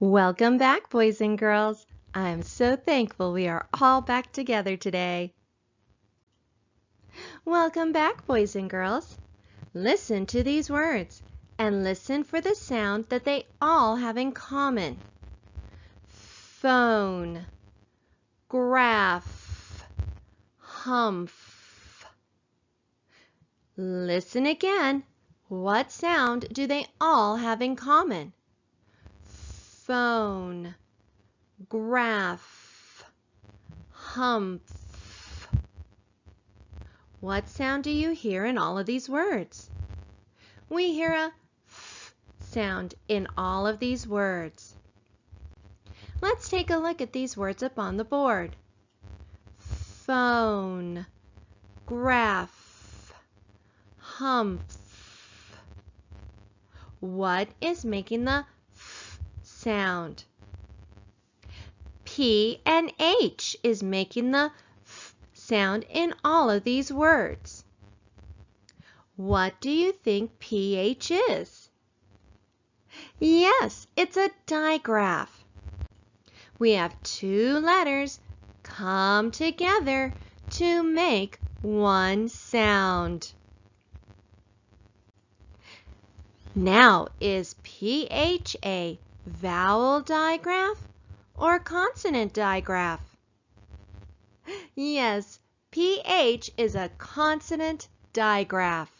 Welcome back, boys and girls. I'm so thankful we are all back together today. Welcome back, boys and girls. Listen to these words and listen for the sound that they all have in common. Phone, graph, humph. Listen again. What sound do they all have in common? Phone, graph, humph. What sound do you hear in all of these words? We hear a f sound in all of these words. Let's take a look at these words up on the board. Phone, graph, humph. What is making the f sound? P and H is making the f sound in all of these words. What do you think PH is? Yes, it's a digraph. We have two letters come together to make one sound. Now, is PH a vowel digraph or consonant digraph? Yes, PH is a consonant digraph.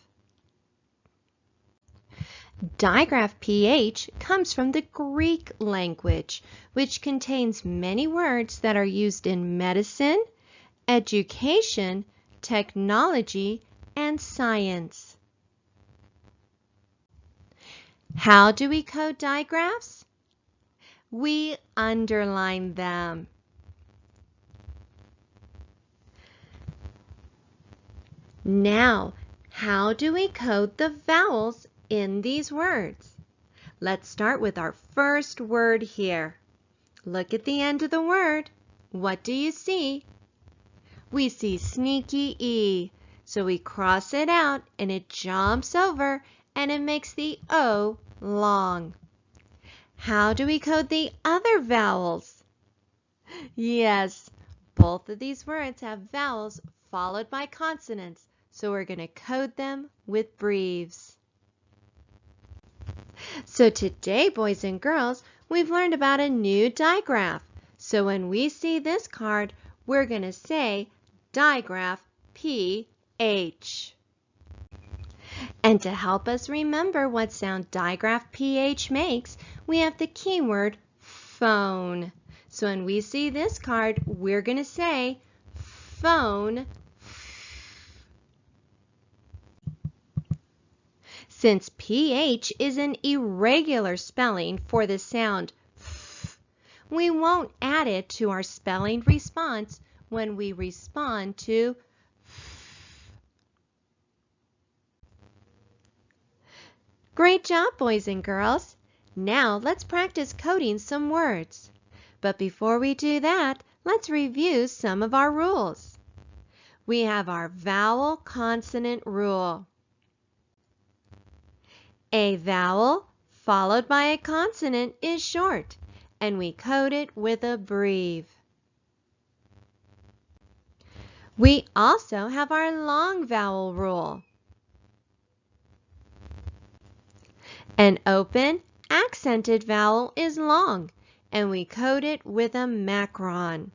Digraph PH comes from the Greek language, which contains many words that are used in medicine, education, technology, and science. How do we code digraphs? We underline them. Now, how do we code the vowels in these words? Let's start with our first word here. Look at the end of the word. What do you see? We see sneaky E. So we cross it out and it jumps over and it makes the O long. How do we code the other vowels? Yes, both of these words have vowels followed by consonants, so we're going to code them with breves. So today, boys and girls, we've learned about a new digraph. So when we see this card, we're going to say digraph PH. And to help us remember what sound digraph PH makes, we have the keyword phone. So when we see this card, we're going to say phone. Since PH is an irregular spelling for the sound f, we won't add it to our spelling response when we respond to f. Great job, boys and girls. Now let's practice coding some words. But before we do that, let's review some of our rules. We have our vowel consonant rule. A vowel followed by a consonant is short, and we code it with a breve. We also have our long vowel rule. An open, accented vowel is long, and we code it with a macron.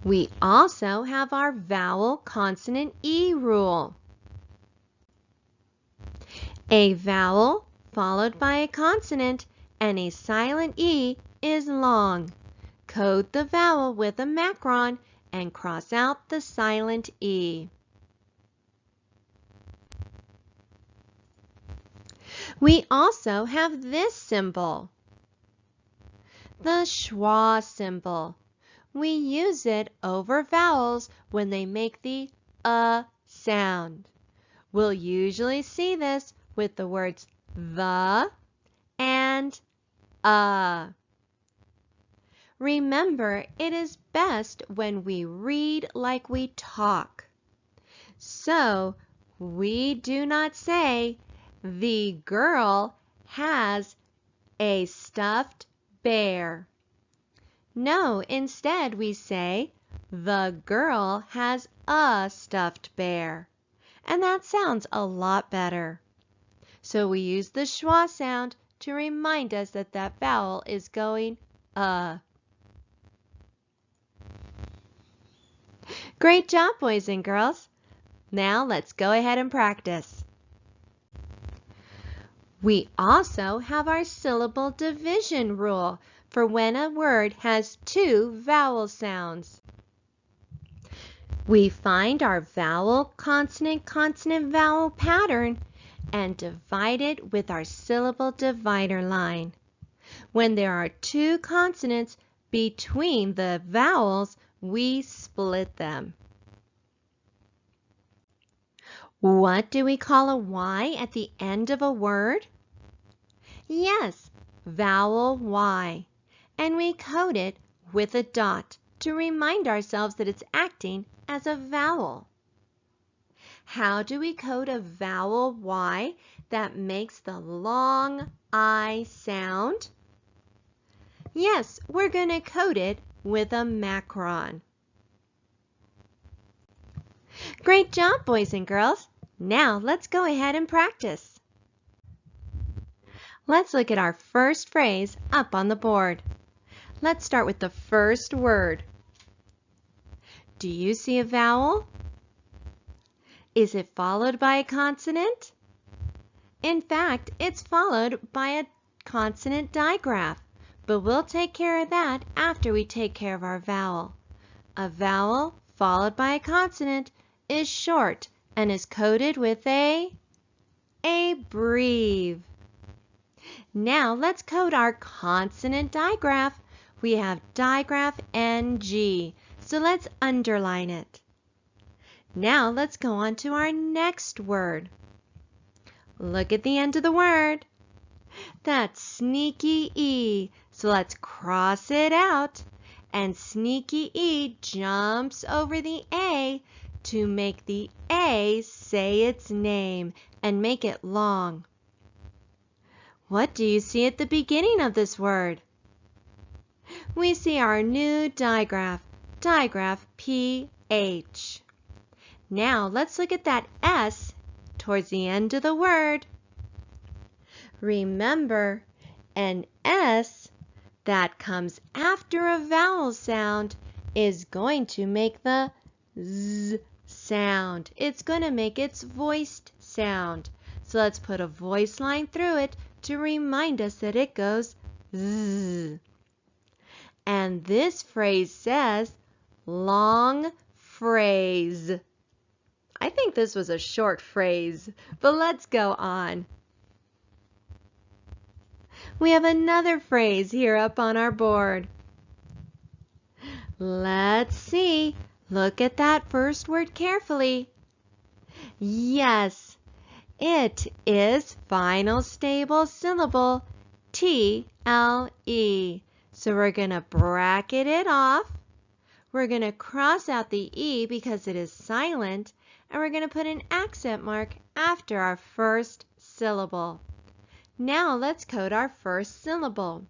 We also have our vowel consonant E rule. A vowel followed by a consonant and a silent E is long. Code the vowel with a macron and cross out the silent E. We also have this symbol, the schwa symbol. We use it over vowels when they make the sound. We'll usually see this with the words the and Remember, it is best when we read like we talk. So, we do not say, the girl has a stuffed bear. No, instead we say, the girl has a stuffed bear. And that sounds a lot better. So we use the schwa sound to remind us that that vowel is going Great job, boys and girls. Now let's go ahead and practice. We also have our syllable division rule for when a word has two vowel sounds. We find our vowel, consonant, consonant, vowel pattern and divide it with our syllable divider line. When there are two consonants between the vowels, we split them. What do we call a Y at the end of a word? Yes, vowel Y. And we code it with a dot to remind ourselves that it's acting as a vowel. How do we code a vowel Y that makes the long I sound? Yes, we're going to code it with a macron. Great job, boys and girls. Now let's go ahead and practice. Let's look at our first phrase up on the board. Let's start with the first word. Do you see a vowel? Is it followed by a consonant? In fact, it's followed by a consonant digraph, but we'll take care of that after we take care of our vowel. A vowel followed by a consonant is short and is coded with a breve. Now let's code our consonant digraph. We have digraph NG, so let's underline it. Now let's go on to our next word. Look at the end of the word. That's sneaky E, so let's cross it out. And sneaky E jumps over the A to make the A say its name and make it long. What do you see at the beginning of this word? We see our new digraph, digraph PH. Now let's look at that S towards the end of the word. Remember, an S that comes after a vowel sound is going to make the Z sound. It's going to make its voiced sound. So let's put a voice line through it to remind us that it goes Z. And this phrase says, long phrase. I think this was a short phrase, but let's go on. We have another phrase here up on our board. Let's see. Look at that first word carefully. Yes, it is final stable syllable, TLE. So we're going to bracket it off. We're going to cross out the E because it is silent, and we're going to put an accent mark after our first syllable. Now let's code our first syllable.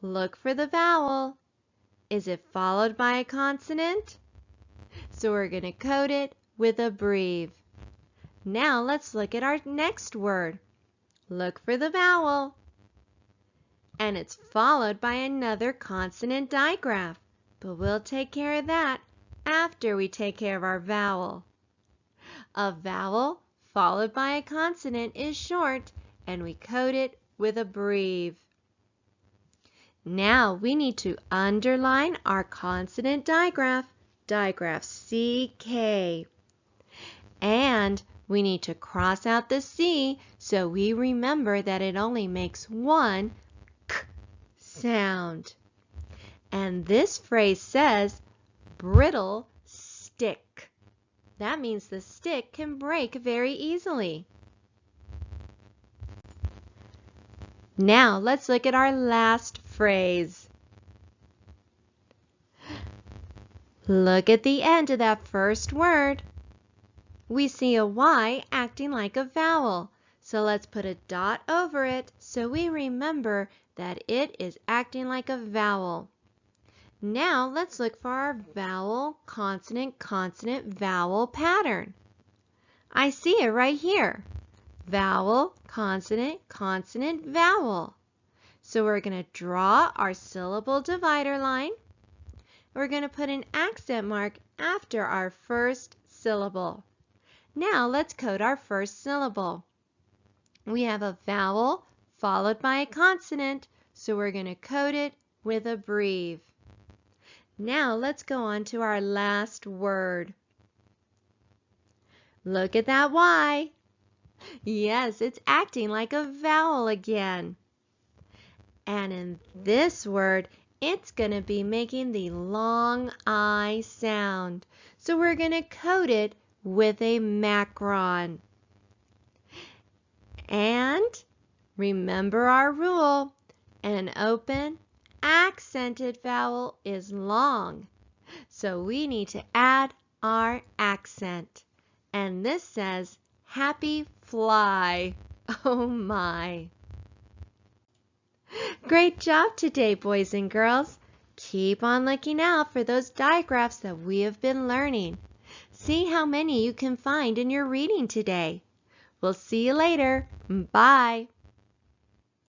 Look for the vowel. Is it followed by a consonant? So we're going to code it with a breve. Now let's look at our next word. Look for the vowel. And it's followed by another consonant digraph, but we'll take care of that after we take care of our vowel. A vowel followed by a consonant is short, and we code it with a breve. Now we need to underline our consonant digraph, digraph CK. And we need to cross out the C so we remember that it only makes one K sound. And this phrase says, brittle stick. That means the stick can break very easily. Now let's look at our last phrase. Look at the end of that first word. We see a Y acting like a vowel, So let's put a dot over it so we remember that it is acting like a vowel. Now let's look for our vowel, consonant, consonant, vowel pattern. I see it right here. Vowel, consonant, consonant, vowel. So we're going to draw our syllable divider line. We're going to put an accent mark after our first syllable. Now let's code our first syllable. We have a vowel followed by a consonant, so we're going to code it with a breve. Now let's go on to our last word. Look at that Y. Yes, it's acting like a vowel again. And in this word, it's going to be making the long I sound. So we're going to code it with a macron. And remember our rule, an open, accented vowel is long. So we need to add our accent. And this says, happy fly. Oh my. Great job today, boys and girls. Keep on looking out for those digraphs that we have been learning. See how many you can find in your reading today. We'll see you later. Bye.